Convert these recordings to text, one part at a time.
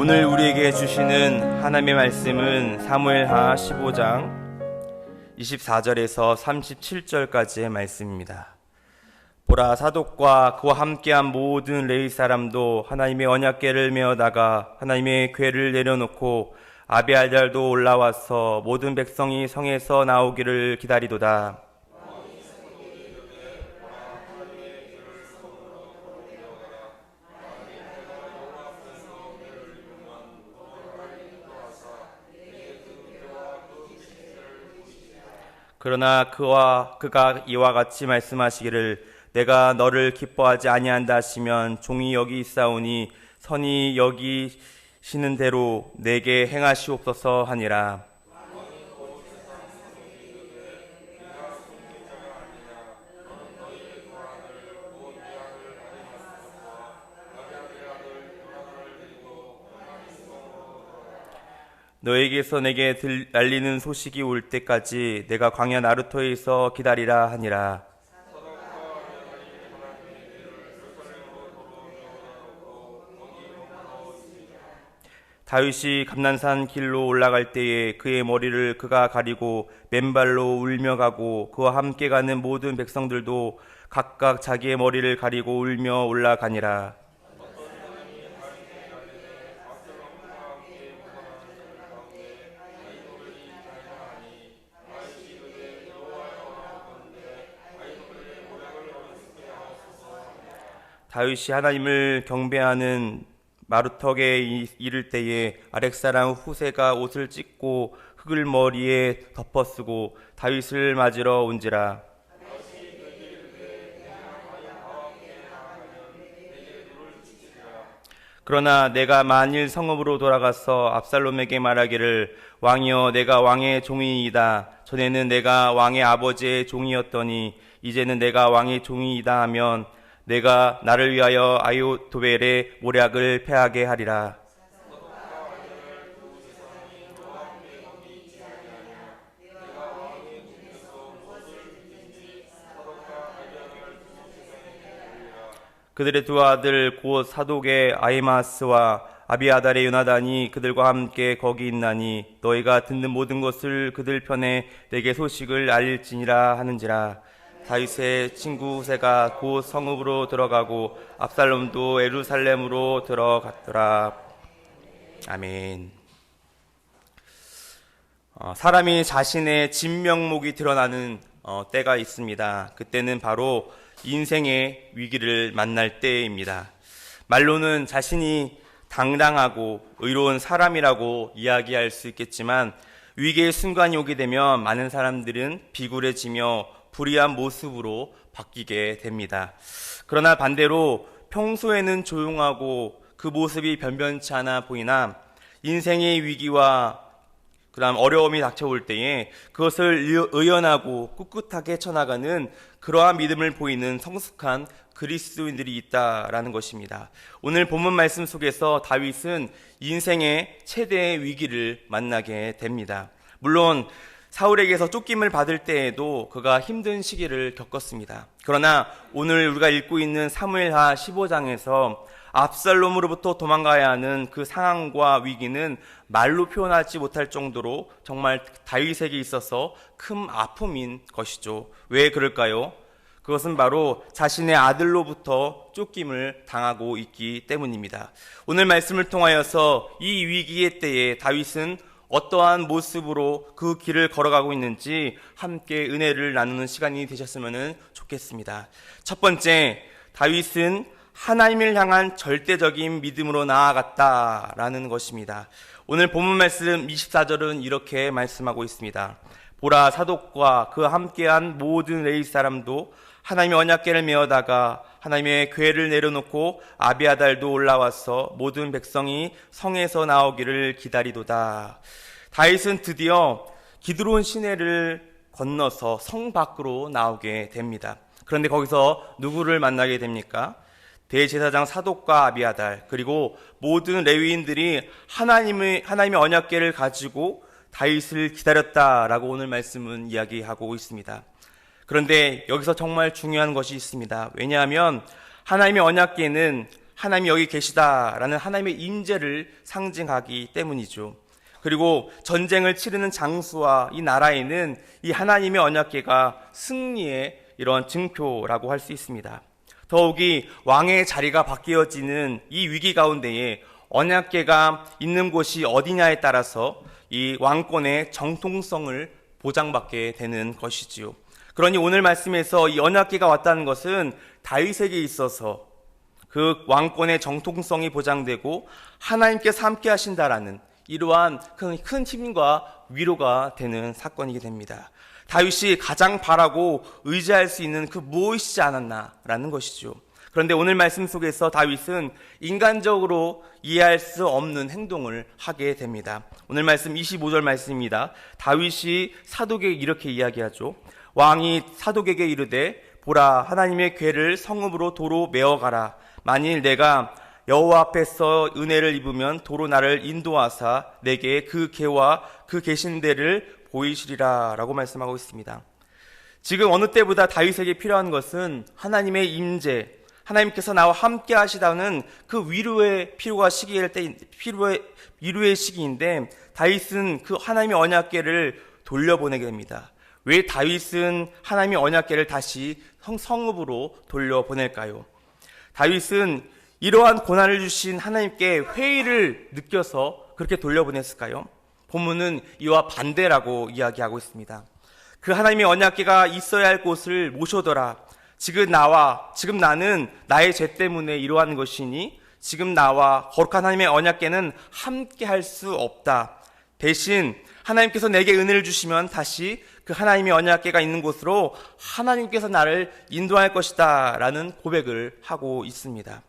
오늘 우리에게 주시는 하나님의 말씀은 사무엘하 15장 24절에서 37절까지의 말씀입니다. 보라, 사독과 그와 함께한 모든 레위 사람도 하나님의 언약궤를 메어다가 하나님의 궤를 내려놓고 아비아달도 올라와서 모든 백성이 성에서 나오기를 기다리도다. 그러나 그가 이와 같이 말씀하시기를 내가 너를 기뻐하지 아니한다 하시면 종이 여기 있사오니 선이 여기시는 대로 내게 행하시옵소서 하니라. 너에게서 내게 알리는 소식이 올 때까지 내가 광야 나루토에서 기다리라 하니라. 다윗이 감난산 길로 올라갈 때에 그의 머리를 그가 가리고 맨발로 울며 가고 그와 함께 가는 모든 백성들도 각각 자기의 머리를 가리고 울며 올라가니라. 다윗이 하나님을 경배하는 마루턱에 이를 때에 아렉사람 후세가 옷을 찢고 흙을 머리에 덮어쓰고 다윗을 맞으러 온지라. 그러나 내가 만일 성읍으로 돌아가서 압살롬에게 말하기를 왕이여 내가 왕의 종이이다. 전에는 내가 왕의 아버지의 종이었더니 이제는 내가 왕의 종이이다 하면 내가 나를 위하여 아히토벨의 모략을 패하게 하리라. 그들의 두 아들 곧 사독의 아히마스와 아비아달의 요나단이 그들과 함께 거기 있나니 너희가 듣는 모든 것을 그들 편에 내게 소식을 알릴지니라 하는지라. 다윗의 친구 후세가 곧 성읍으로 들어가고 압살롬도 예루살렘으로 들어갔더라. 아멘. 사람이 자신의 진면목이 드러나는 때가 있습니다. 그때는 바로 인생의 위기를 만날 때입니다. 말로는 자신이 당당하고 의로운 사람이라고 이야기할 수 있겠지만 위기의 순간이 오게 되면 많은 사람들은 비굴해지며 불의한 모습으로 바뀌게 됩니다. 그러나 반대로 평소에는 조용하고 그 모습이 변변치 않아 보이나 인생의 위기와 그다음 어려움이 닥쳐올 때에 그것을 의연하고 꿋꿋하게 쳐나가는 그러한 믿음을 보이는 성숙한 그리스도인들이 있다라는 것입니다. 오늘 본문 말씀 속에서 다윗은 인생의 최대의 위기를 만나게 됩니다. 물론 사울에게서 쫓김을 받을 때에도 그가 힘든 시기를 겪었습니다. 그러나 오늘 우리가 읽고 있는 사무엘하 15장에서 압살롬으로부터 도망가야 하는 그 상황과 위기는 말로 표현하지 못할 정도로 정말 다윗에게 있어서 큰 아픔인 것이죠. 왜 그럴까요? 그것은 바로 자신의 아들로부터 쫓김을 당하고 있기 때문입니다. 오늘 말씀을 통하여서 이 위기의 때에 다윗은 어떠한 모습으로 그 길을 걸어가고 있는지 함께 은혜를 나누는 시간이 되셨으면 좋겠습니다. 첫 번째, 다윗은 하나님을 향한 절대적인 믿음으로 나아갔다라는 것입니다. 오늘 본문 말씀 24절은 이렇게 말씀하고 있습니다. 보라, 사독과 그와 함께한 모든 레위 사람도 하나님의 언약궤를 메어다가 하나님의 궤를 내려놓고 아비아달도 올라와서 모든 백성이 성에서 나오기를 기다리도다. 다윗은 드디어 기드론 시내를 건너서 성 밖으로 나오게 됩니다. 그런데 거기서 누구를 만나게 됩니까? 대제사장 사독과 아비아달 그리고 모든 레위인들이 하나님의 언약궤를 가지고 다윗을 기다렸다라고 오늘 말씀은 이야기하고 있습니다. 그런데 여기서 정말 중요한 것이 있습니다. 왜냐하면 하나님의 언약궤는 하나님이 여기 계시다라는 하나님의 임재를 상징하기 때문이죠. 그리고 전쟁을 치르는 장수와 이 나라에는 이 하나님의 언약궤가 승리의 이런 증표라고 할 수 있습니다. 더욱이 왕의 자리가 바뀌어지는 이 위기 가운데에 언약궤가 있는 곳이 어디냐에 따라서 이 왕권의 정통성을 보장받게 되는 것이지요. 그러니 오늘 말씀에서 이 언약궤가 왔다는 것은 다윗에게 있어서 그 왕권의 정통성이 보장되고 하나님께서 함께 하신다라는 이러한 큰 힘과 위로가 되는 사건이게 됩니다. 다윗이 가장 바라고 의지할 수 있는 그 무엇이지 않았나라는 것이죠. 그런데 오늘 말씀 속에서 다윗은 인간적으로 이해할 수 없는 행동을 하게 됩니다. 오늘 말씀 25절 말씀입니다. 다윗이 사독에게 이렇게 이야기하죠. 왕이 사독에게 이르되 보라, 하나님의 궤를 성읍으로 도로 메어가라. 만일 내가 여호와 앞에서 은혜를 입으면 도로 나를 인도하사 내게 그 궤와 그 계신 데를 보이시리라 라고 말씀하고 있습니다. 지금 어느 때보다 다윗에게 필요한 것은 하나님의 임재, 하나님께서 나와 함께 하시다는 그 위로의 위로의 시기인데 다윗은 그 하나님의 언약궤를 돌려보내게 됩니다. 왜 다윗은 하나님의 언약궤를 다시 성읍으로 돌려보낼까요? 다윗은 이러한 고난을 주신 하나님께 회의를 느껴서 그렇게 돌려보냈을까요? 본문은 이와 반대라고 이야기하고 있습니다. 그 하나님의 언약궤가 있어야 할 곳을 모셔둬라. 지금 나는 나의 죄 때문에 이러한 것이니 지금 나와 거룩한 하나님의 언약궤는 함께 할 수 없다. 대신 하나님께서 내게 은혜를 주시면 다시 그 하나님의 언약궤가 있는 곳으로 하나님께서 나를 인도할 것이다 라는 고백을 하고 있습니다.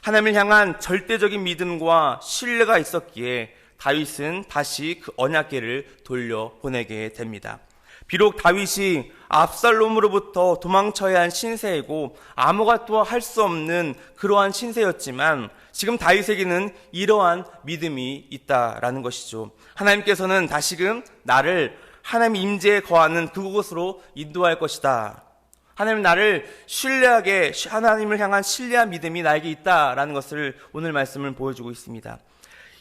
하나님을 향한 절대적인 믿음과 신뢰가 있었기에 다윗은 다시 그 언약궤를 돌려보내게 됩니다. 비록 다윗이 압살롬으로부터 도망쳐야 한 신세이고 아무것도 할 수 없는 그러한 신세였지만 지금 다윗에게는 이러한 믿음이 있다라는 것이죠. 하나님께서는 다시금 나를 하나님 임재에 거하는 그곳으로 인도할 것이다. 하나님 나를 하나님을 향한 신뢰한 믿음이 나에게 있다라는 것을 오늘 말씀을 보여주고 있습니다.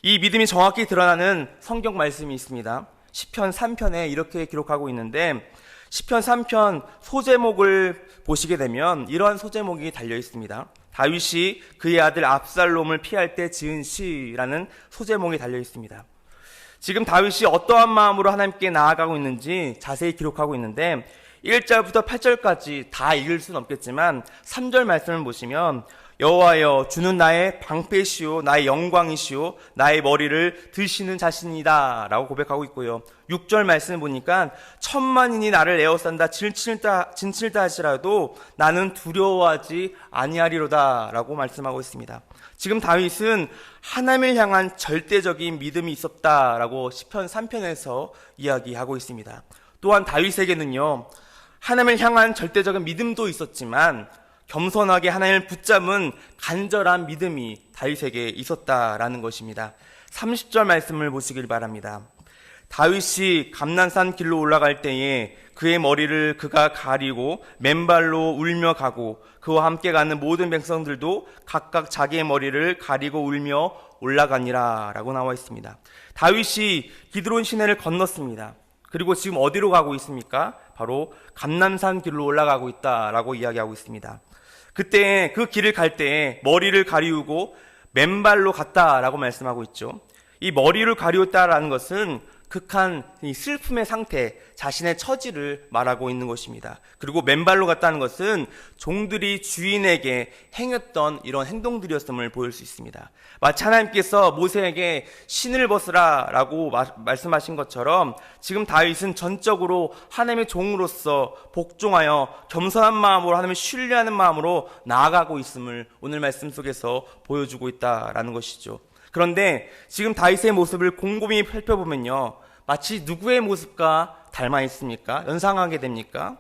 이 믿음이 정확히 드러나는 성경 말씀이 있습니다. 시편 3편에 이렇게 기록하고 있는데 시편 3편 소제목을 보시게 되면 이러한 소제목이 달려 있습니다. 다윗이 그의 아들 압살롬을 피할 때 지은 시라는 소제목이 달려 있습니다. 지금 다윗이 어떠한 마음으로 하나님께 나아가고 있는지 자세히 기록하고 있는데 1절부터 8절까지 다 읽을 수는 없겠지만 3절 말씀을 보시면 여호와여 주는 나의 방패시오 나의 영광이시오 나의 머리를 드시는 자신이다 라고 고백하고 있고요. 6절 말씀을 보니까 천만인이 나를 에워싼다 진칠다 하시라도 나는 두려워하지 아니하리로다 라고 말씀하고 있습니다. 지금 다윗은 하나님을 향한 절대적인 믿음이 있었다라고 시편 3편에서 이야기하고 있습니다. 또한 다윗에게는요 하나님을 향한 절대적인 믿음도 있었지만 겸손하게 하나님을 붙잡은 간절한 믿음이 다윗에게 있었다라는 것입니다. 30절 말씀을 보시길 바랍니다. 다윗이 감난산 길로 올라갈 때에 그의 머리를 그가 가리고 맨발로 울며 가고 그와 함께 가는 모든 백성들도 각각 자기의 머리를 가리고 울며 올라가니라 라고 나와 있습니다. 다윗이 기드론 시내를 건넜습니다. 그리고 지금 어디로 가고 있습니까? 바로 감난산 길로 올라가고 있다라고 이야기하고 있습니다. 그때 그 길을 갈 때 머리를 가리우고 맨발로 갔다라고 말씀하고 있죠. 이 머리를 가리웠다라는 것은 극한 이 슬픔의 상태, 자신의 처지를 말하고 있는 것입니다. 그리고 맨발로 갔다는 것은 종들이 주인에게 행했던 이런 행동들이었음을 보일 수 있습니다. 마치 하나님께서 모세에게 신을 벗으라 라고 말씀하신 것처럼 지금 다윗은 전적으로 하나님의 종으로서 복종하여 겸손한 마음으로 하나님을 신뢰하는 마음으로 나아가고 있음을 오늘 말씀 속에서 보여주고 있다라는 것이죠. 그런데 지금 다윗의 모습을 곰곰이 살펴보면요 마치 누구의 모습과 닮아 있습니까? 연상하게 됩니까?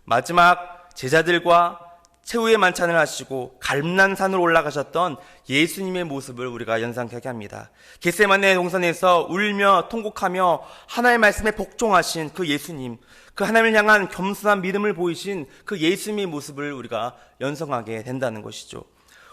마지막 제자들과 최후의 만찬을 하시고 감난산으로 올라가셨던 예수님의 모습을 우리가 연상하게 합니다. 겟세마네 동산에서 울며 통곡하며 하나님의 말씀에 복종하신 그 예수님, 그 하나님을 향한 겸손한 믿음을 보이신 그 예수님의 모습을 우리가 연상하게 된다는 것이죠.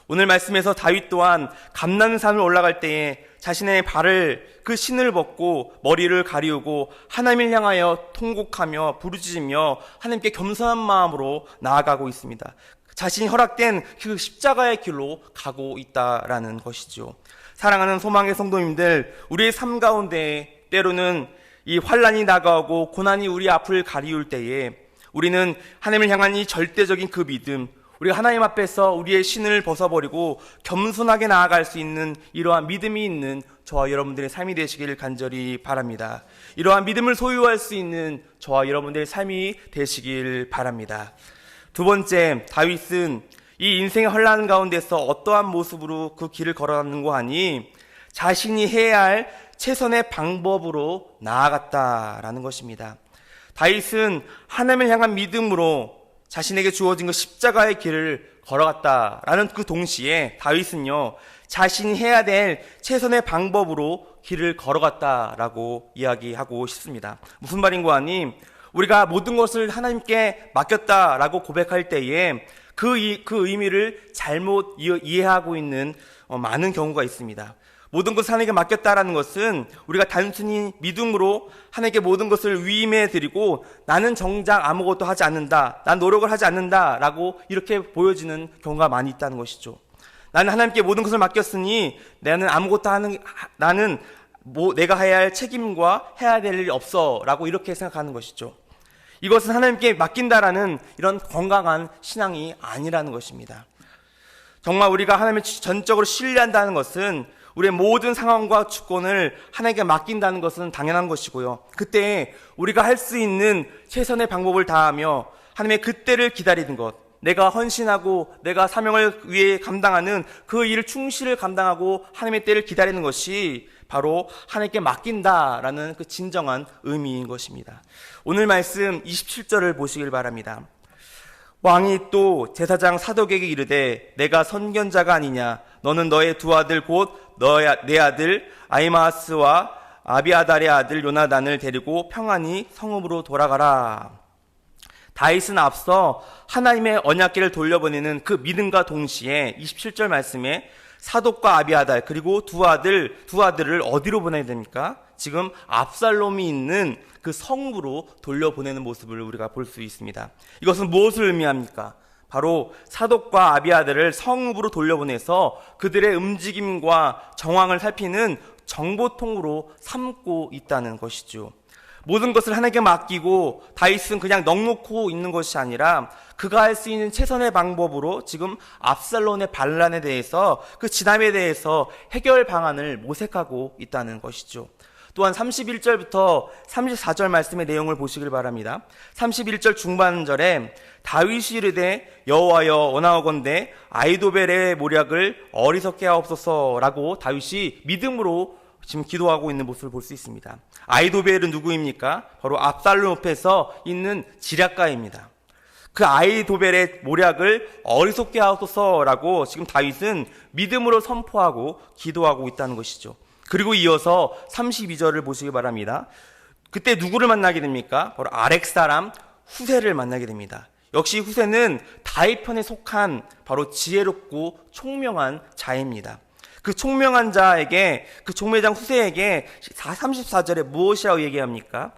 오늘 말씀에서 다윗 또한 감난산을 올라갈 때에 자신의 발을 그 신을 벗고 머리를 가리우고 하나님을 향하여 통곡하며 부르짖으며 하나님께 겸손한 마음으로 나아가고 있습니다. 자신이 허락된 그 십자가의 길로 가고 있다라는 것이죠. 사랑하는 소망의 성도님들, 우리의 삶 가운데 때로는 이 환난이 다가오고 고난이 우리 앞을 가리울 때에 우리는 하나님을 향한 이 절대적인 그 믿음, 우리가 하나님 앞에서 우리의 신을 벗어버리고 겸손하게 나아갈 수 있는 이러한 믿음이 있는 저와 여러분들의 삶이 되시길 간절히 바랍니다. 이러한 믿음을 소유할 수 있는 저와 여러분들의 삶이 되시길 바랍니다. 두 번째, 다윗은 이 인생의 혼란 가운데서 어떠한 모습으로 그 길을 걸어갔는고 하니 자신이 해야 할 최선의 방법으로 나아갔다라는 것입니다. 다윗은 하나님을 향한 믿음으로 자신에게 주어진 그 십자가의 길을 걸어갔다라는 그 동시에 다윗은요, 자신이 해야 될 최선의 방법으로 길을 걸어갔다라고 이야기하고 싶습니다. 무슨 말인고 하니 우리가 모든 것을 하나님께 맡겼다라고 고백할 때에 그 의미를 잘못 이해하고 있는 많은 경우가 있습니다. 모든 것을 하나님께 맡겼다라는 것은 우리가 단순히 믿음으로 하나님께 모든 것을 위임해 드리고 나는 정작 아무것도 하지 않는다, 난 노력을 하지 않는다 라고 이렇게 보여지는 경우가 많이 있다는 것이죠. 나는 하나님께 모든 것을 맡겼으니 나는 내가 해야 할 책임과 해야 될 일이 없어 라고 이렇게 생각하는 것이죠. 이것은 하나님께 맡긴다라는 이런 건강한 신앙이 아니라는 것입니다. 정말 우리가 하나님을 전적으로 신뢰한다는 것은 우리의 모든 상황과 주권을 하나님께 맡긴다는 것은 당연한 것이고요. 그때 우리가 할 수 있는 최선의 방법을 다하며 하나님의 그때를 기다리는 것, 내가 헌신하고 내가 사명을 위해 감당하는 그 일을 충실을 감당하고 하나님의 때를 기다리는 것이 바로 하나님께 맡긴다라는 그 진정한 의미인 것입니다. 오늘 말씀 27절을 보시길 바랍니다. 왕이 또 제사장 사독에게 이르되 내가 선견자가 아니냐, 너는 너의 두 아들 곧 내 아들 아히마아스와 아비아달의 아들 요나단을 데리고 평안히 성읍으로 돌아가라. 다윗은 앞서 하나님의 언약궤를 돌려보내는 그 믿음과 동시에 27절 말씀에 사독과 아비아달 그리고 두 아들을 어디로 보내야 됩니까? 지금 압살롬이 있는 그 성읍으로 돌려보내는 모습을 우리가 볼 수 있습니다. 이것은 무엇을 의미합니까? 바로 사독과 아비아달을 성읍으로 돌려보내서 그들의 움직임과 정황을 살피는 정보통으로 삼고 있다는 것이죠. 모든 것을 하나님께 맡기고 다윗은 그냥 넉놓고 있는 것이 아니라 그가 할 수 있는 최선의 방법으로 지금 압살롬의 반란에 대해서 그 진압에 대해서 해결 방안을 모색하고 있다는 것이죠. 또한 31절부터 34절 말씀의 내용을 보시길 바랍니다. 31절 중반절에 다윗이 이르되 여호와여 원하오건대 아히도벨의 모략을 어리석게 하옵소서라고 다윗이 믿음으로 지금 기도하고 있는 모습을 볼 수 있습니다. 아히도벨은 누구입니까? 바로 압살롬 옆에서 있는 지략가입니다. 그 아히도벨의 모략을 어리석게 하옵소서라고 지금 다윗은 믿음으로 선포하고 기도하고 있다는 것이죠. 그리고 이어서 32절을 보시기 바랍니다. 그때 누구를 만나게 됩니까? 바로 아렉 사람 후세를 만나게 됩니다. 역시 후세는 다윗 편에 속한 바로 지혜롭고 총명한 자입니다. 그 총명한 자에게, 그 총매장 후세에게 34절에 무엇이라고 얘기합니까?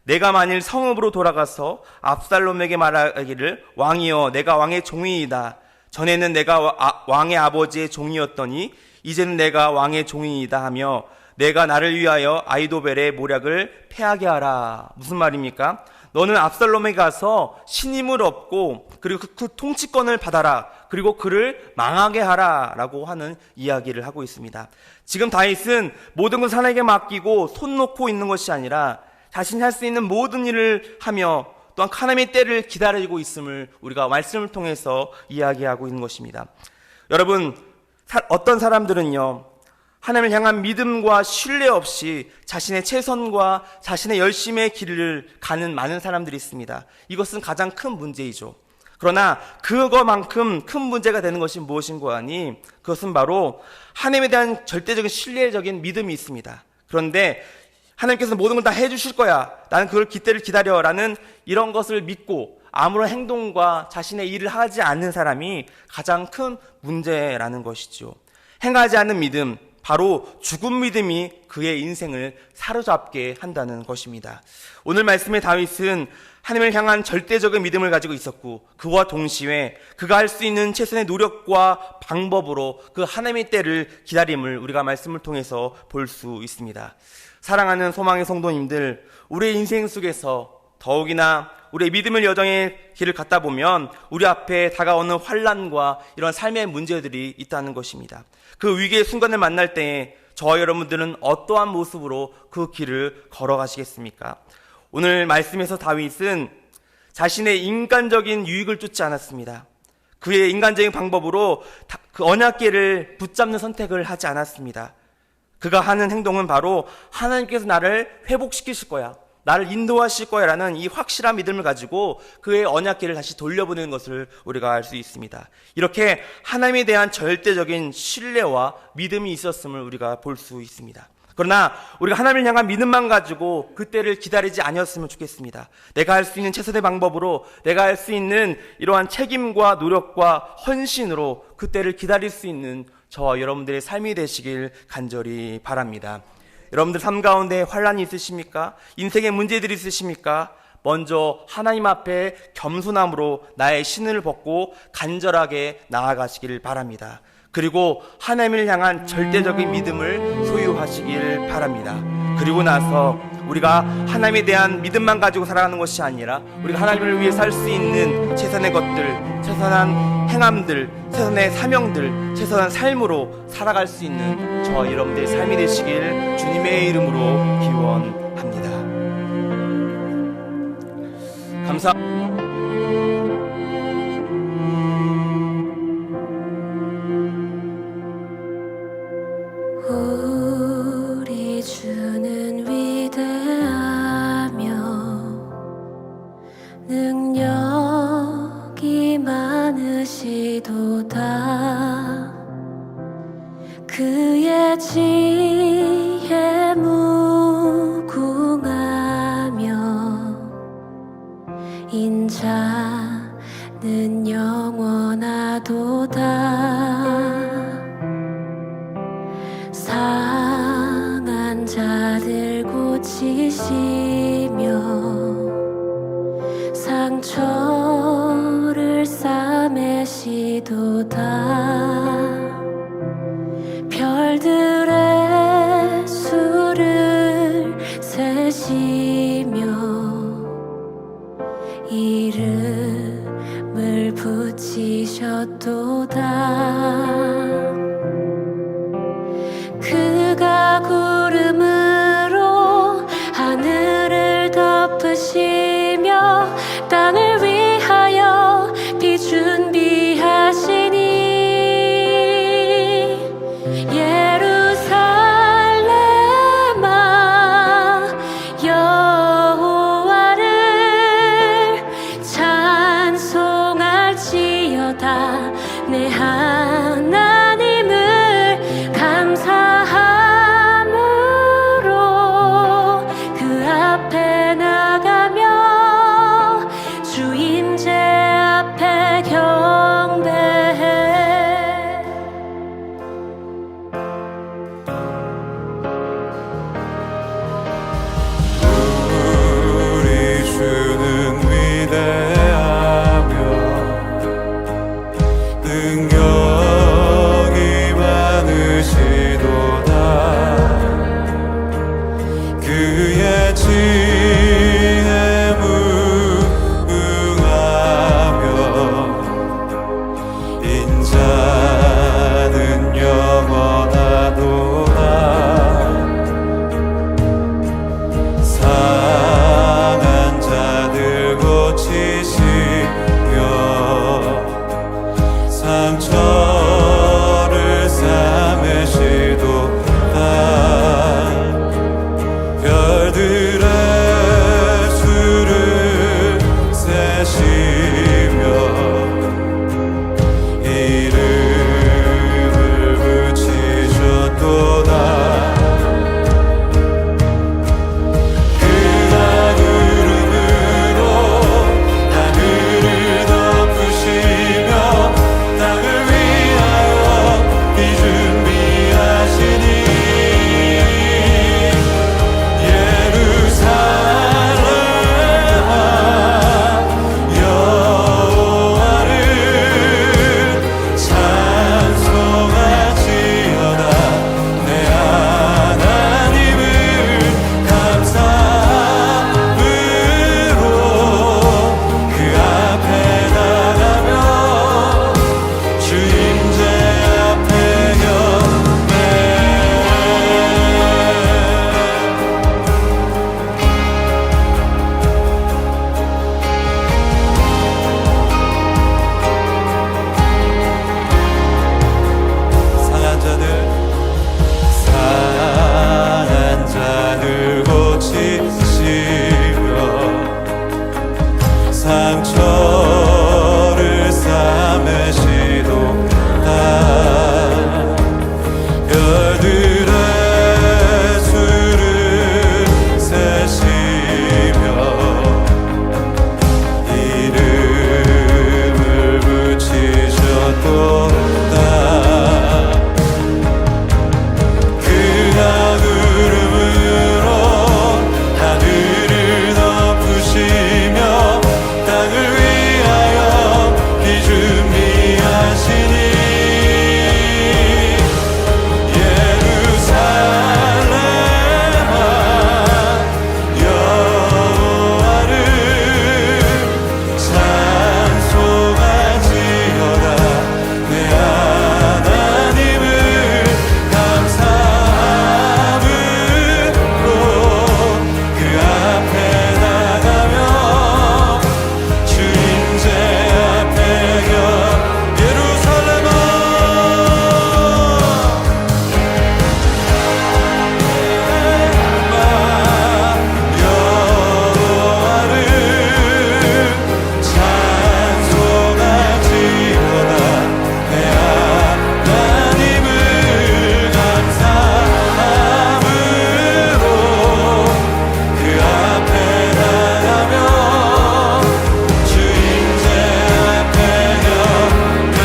내가 만일 성읍으로 돌아가서 압살롬에게 말하기를 왕이여 내가 왕의 종이이다. 전에는 내가 왕의 아버지의 종이었더니 이제는 내가 왕의 종이이다 하며 내가 나를 위하여 아히도벨의 모략을 패하게 하라. 무슨 말입니까? 너는 압살롬에 가서 신임을 얻고 그리고 그 통치권을 받아라. 그리고 그를 망하게 하라 라고 하는 이야기를 하고 있습니다. 지금 다윗은 모든 것을 하나님께 맡기고 손 놓고 있는 것이 아니라 자신이 할 수 있는 모든 일을 하며 또한 하나님의 때를 기다리고 있음을 우리가 말씀을 통해서 이야기하고 있는 것입니다. 여러분, 어떤 사람들은요, 하나님을 향한 믿음과 신뢰 없이 자신의 최선과 자신의 열심의 길을 가는 많은 사람들이 있습니다. 이것은 가장 큰 문제이죠. 그러나 그거만큼 큰 문제가 되는 것이 무엇인고 하니 그것은 바로 하나님에 대한 절대적인 신뢰적인 믿음이 있습니다. 그런데 하나님께서 모든 걸 다 해주실 거야, 나는 그걸 그때를 기다려 라는 이런 것을 믿고 아무런 행동과 자신의 일을 하지 않는 사람이 가장 큰 문제라는 것이죠. 행하지 않는 믿음, 바로 죽은 믿음이 그의 인생을 사로잡게 한다는 것입니다. 오늘 말씀의 다윗은 하나님을 향한 절대적인 믿음을 가지고 있었고, 그와 동시에 그가 할 수 있는 최선의 노력과 방법으로 그 하나님의 때를 기다림을 우리가 말씀을 통해서 볼 수 있습니다. 사랑하는 소망의 성도님들, 우리의 인생 속에서 더욱이나 우리의 믿음의 여정의 길을 걷다 보면 우리 앞에 다가오는 환난과 이런 삶의 문제들이 있다는 것입니다. 그 위기의 순간을 만날 때에 저와 여러분들은 어떠한 모습으로 그 길을 걸어가시겠습니까? 오늘 말씀에서 다윗은 자신의 인간적인 유익을 쫓지 않았습니다. 그의 인간적인 방법으로 그 언약궤를 붙잡는 선택을 하지 않았습니다. 그가 하는 행동은 바로 하나님께서 나를 회복시키실 거야, 나를 인도하실 거야 라는 이 확실한 믿음을 가지고 그의 언약궤를 다시 돌려보내는 것을 우리가 알 수 있습니다. 이렇게 하나님에 대한 절대적인 신뢰와 믿음이 있었음을 우리가 볼 수 있습니다. 그러나 우리가 하나님을 향한 믿음만 가지고 그때를 기다리지 아니었으면 좋겠습니다. 내가 할 수 있는 최선의 방법으로, 내가 할 수 있는 이러한 책임과 노력과 헌신으로 그때를 기다릴 수 있는 저와 여러분들의 삶이 되시길 간절히 바랍니다. 여러분들 삶 가운데 환난이 있으십니까? 인생의 문제들이 있으십니까? 먼저 하나님 앞에 겸손함으로 나의 신을 벗고 간절하게 나아가시길 바랍니다. 그리고 하나님을 향한 절대적인 믿음을 소유하시길 바랍니다. 그리고 나서 우리가 하나님에 대한 믿음만 가지고 살아가는 것이 아니라 우리가 하나님을 위해 살 수 있는 최선의 것들, 최선한 행함들, 최선의 사명들, 최선한 삶으로 살아갈 수 있는 저와 여러분들의 삶이 되시길 주님의 이름으로 기원합니다. 감사합니다. 우리 주는 위대하며 능력이 많으시도다. 그의 지혜 무궁하며 인자는 영원하도다. 상한 자들 고치시며 상처를 싸매시도다. 별들의 수를 세시며 이름을 붙이셨도다. 그가 구름으로 하늘을 덮으시며 땅을 위하여 비 준비하시니 예루살렘아 여호와를 찬송할지어다. 내 하나님을 감사함으로 그 앞에 나가며 주 임재 앞에 경배해. 우리 주는 위대하며 능력이 많으시도다. 그의 지혜 무궁하며 인자는 영원하도다. 상한 자들 고치시며 상처를 싸매시도다. 별들의 수를 세시며 이름을 붙이셨도다. 그가 구름으로 하늘을 비준비하시니 예루살렘아 여호와를 찬송할지어다 내 하나님을 감사함으로 그 앞에 나가며 주인제 앞에 겨 예루살렘아 여호와를 찬송할지어다 내 하나님을 감사함으로 그 앞에 나가며 주인제 앞에 곁에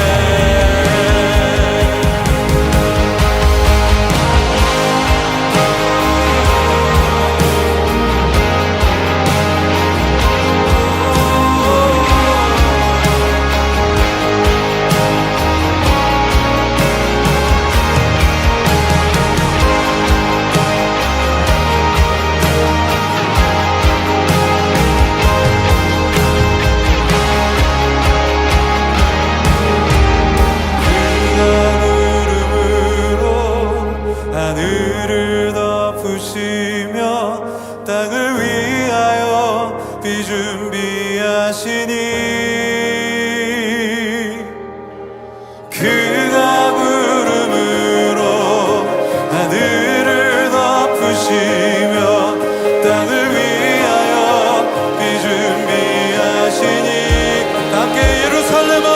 구름으로 하늘을 덮으시며 땅을 위하여 비준비하시니 그가 구름으로 하늘을 덮으시며 땅을 위하여 비준비하시니 함께 예루살렘아